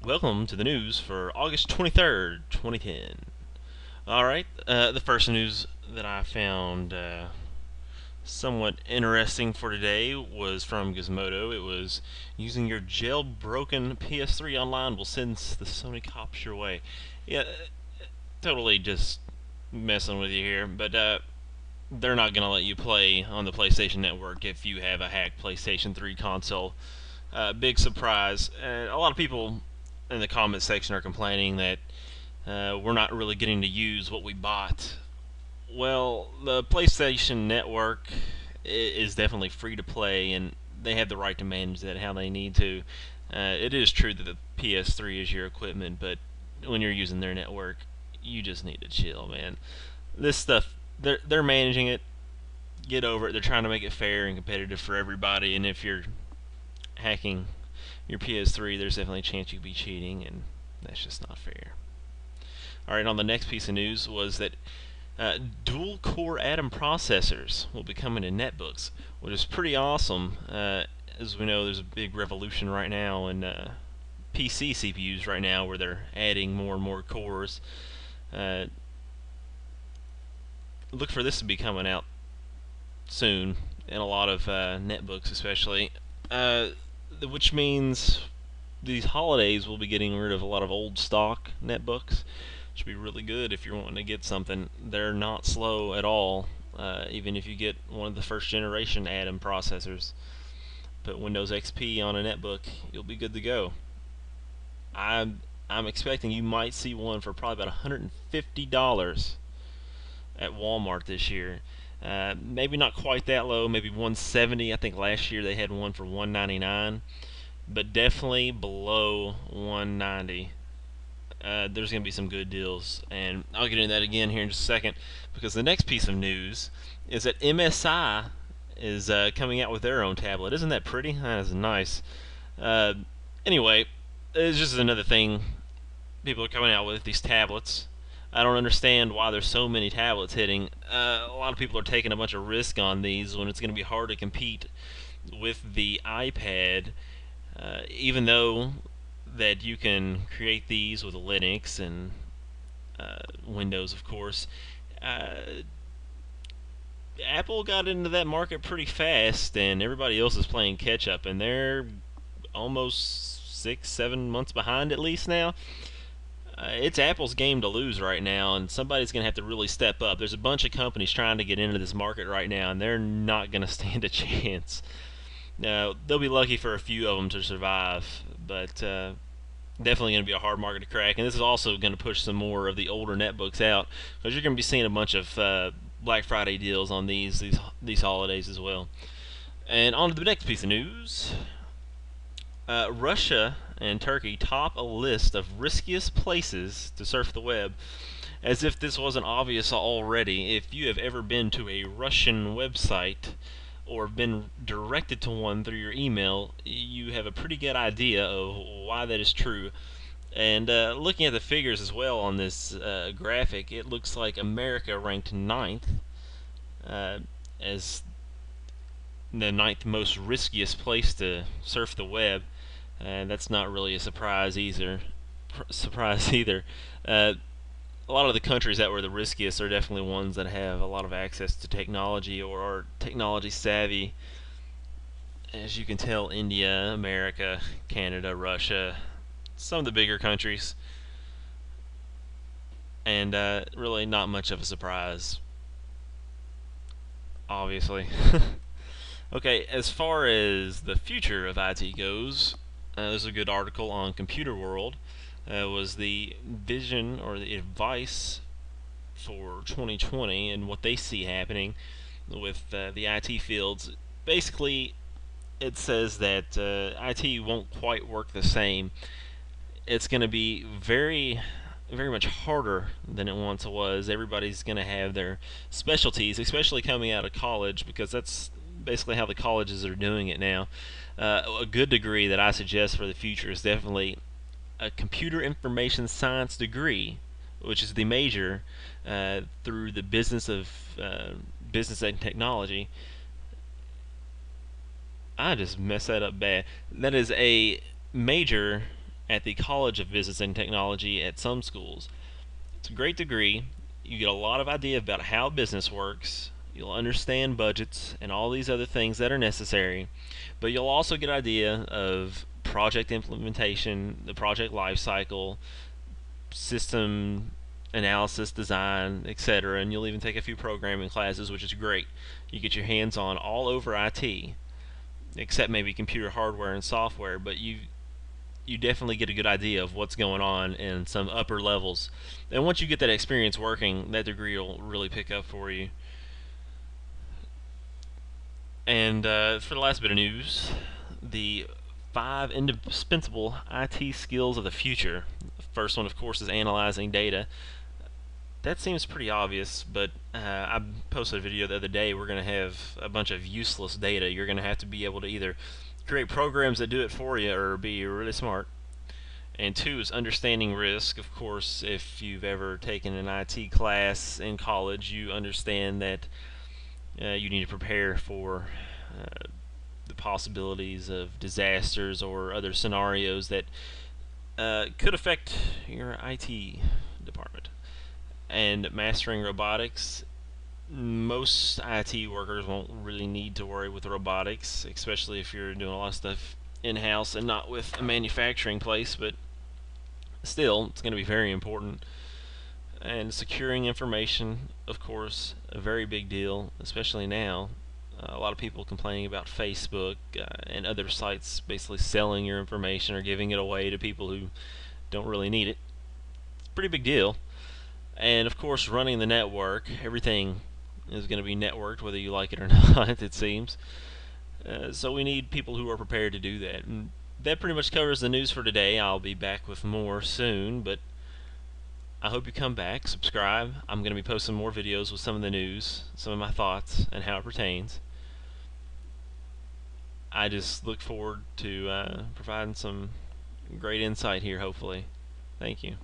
Welcome to the news for August 23rd, 2010. Alright, the first news that I found somewhat interesting for today was from Gizmodo. It was using your jailbroken PS3 online will send the Sony cops your way. Yeah, totally just messing with you here, but they're not going to let you play on the PlayStation Network if you have a hacked PlayStation 3 console. Big surprise. A lot of people in the comment section are complaining that we're not really getting to use what we bought. Well, the PlayStation Network is definitely free to play, and they have the right to manage that how they need to. It is true that the PS3 is your equipment, but when you're using their network, you just need to chill, man. This stuff, they're managing it. Get over it. They're trying to make it fair and competitive for everybody, and if you're hacking your PS3, there's definitely a chance you could be cheating, and that's just not fair. Alright, on the next piece of news was that dual core Atom processors will be coming to netbooks, which is pretty awesome. As we know, there's a big revolution right now in PC CPUs right now where they're adding more and more cores. Uh, look for this to be coming out soon in a lot of netbooks, especially. Which means these holidays we'll be getting rid of a lot of old stock netbooks. Should be really good if you're wanting to get something. They're not slow at all, even if you get one of the first generation Atom processors. Put Windows XP on a netbook, you'll be good to go. I'm expecting you might see one for probably about $150 at Walmart this year. Maybe not quite that low, maybe 170. I think last year they had one for 199, but definitely below 190. There's going to be some good deals, and I'll get into that again here in just a second, because the next piece of news is that MSI is coming out with their own tablet. Isn't that pretty? That is nice. Uh, anyway, it's just another thing people are coming out with, these tablets. I don't understand why there's so many tablets hitting. A lot of people are taking a bunch of risk on these when it's going to be hard to compete with the iPad, even though that you can create these with Linux and Windows, of course. Uh, Apple got into that market pretty fast, and everybody else is playing catch up, and they're almost 6, 7 months behind at least now. It's Apple's game to lose right now, and somebody's going to have to really step up. There's a bunch of companies trying to get into this market right now, and they're not going to stand a chance. Now, they'll be lucky for a few of them to survive, but definitely going to be a hard market to crack. And this is also going to push some more of the older netbooks out, because you're going to be seeing a bunch of Black Friday deals on these holidays as well. And on to the next piece of news. Russia and Turkey top a list of riskiest places to surf the web. As if this wasn't obvious already, if you have ever been to a Russian website or been directed to one through your email, you have a pretty good idea of why that is true. And looking at the figures as well on this graphic, it looks like America ranked ninth as the ninth most riskiest place to surf the web. And that's not really a surprise either. Uh, a lot of the countries that were the riskiest are definitely ones that have a lot of access to technology or are technology savvy. As you can tell, India, America, Canada, Russia, some of the bigger countries, and really not much of a surprise, obviously. Okay, as far as the future of IT goes, there's a good article on Computer World. Was the vision or the advice for 2020 and what they see happening with the IT fields. Basically, it says that IT won't quite work the same. It's going to be very much harder than it once was. Everybody's going to have their specialties, especially coming out of college, because that's basically how the colleges are doing it now. A good degree that I suggest for the future is definitely a computer information science degree, which is the major through the business and technology. I just messed that up bad. That is a major at the College of Business and Technology at some schools. It's a great degree. You get a lot of idea about how business works. You'll understand budgets and all these other things that are necessary, but you'll also get an idea of project implementation, the project life cycle, system analysis, design, etc. And you'll even take a few programming classes, which is great. You get your hands on all over IT, except maybe computer hardware and software, but you definitely get a good idea of what's going on in some upper levels. And once you get that experience working, that degree will really pick up for you. And for the last bit of news, the 5 indispensable IT skills of the future. The first one, of course, is analyzing data. That seems pretty obvious, but I posted a video the other day. We're going to have a bunch of useless data. You're going to have to be able to either create programs that do it for you or be really smart. And 2 is understanding risk. Of course, if you've ever taken an IT class in college, you understand that you need to prepare for the possibilities of disasters or other scenarios that could affect your IT department. And mastering robotics, most IT workers won't really need to worry with robotics, especially if you're doing a lot of stuff in-house and not with a manufacturing place, but still, it's going to be very important. And securing information, of course, a very big deal, especially now. A lot of people complaining about Facebook and other sites basically selling your information or giving it away to people who don't really need it. It's a pretty big deal. And of course, running the network, everything is going to be networked, whether you like it or not, it seems. So we need people who are prepared to do that. And that pretty much covers the news for today. I'll be back with more soon, but I hope you come back, subscribe. I'm going to be posting more videos with some of the news, some of my thoughts, and how it pertains. I just look forward to providing some great insight here, hopefully. Thank you.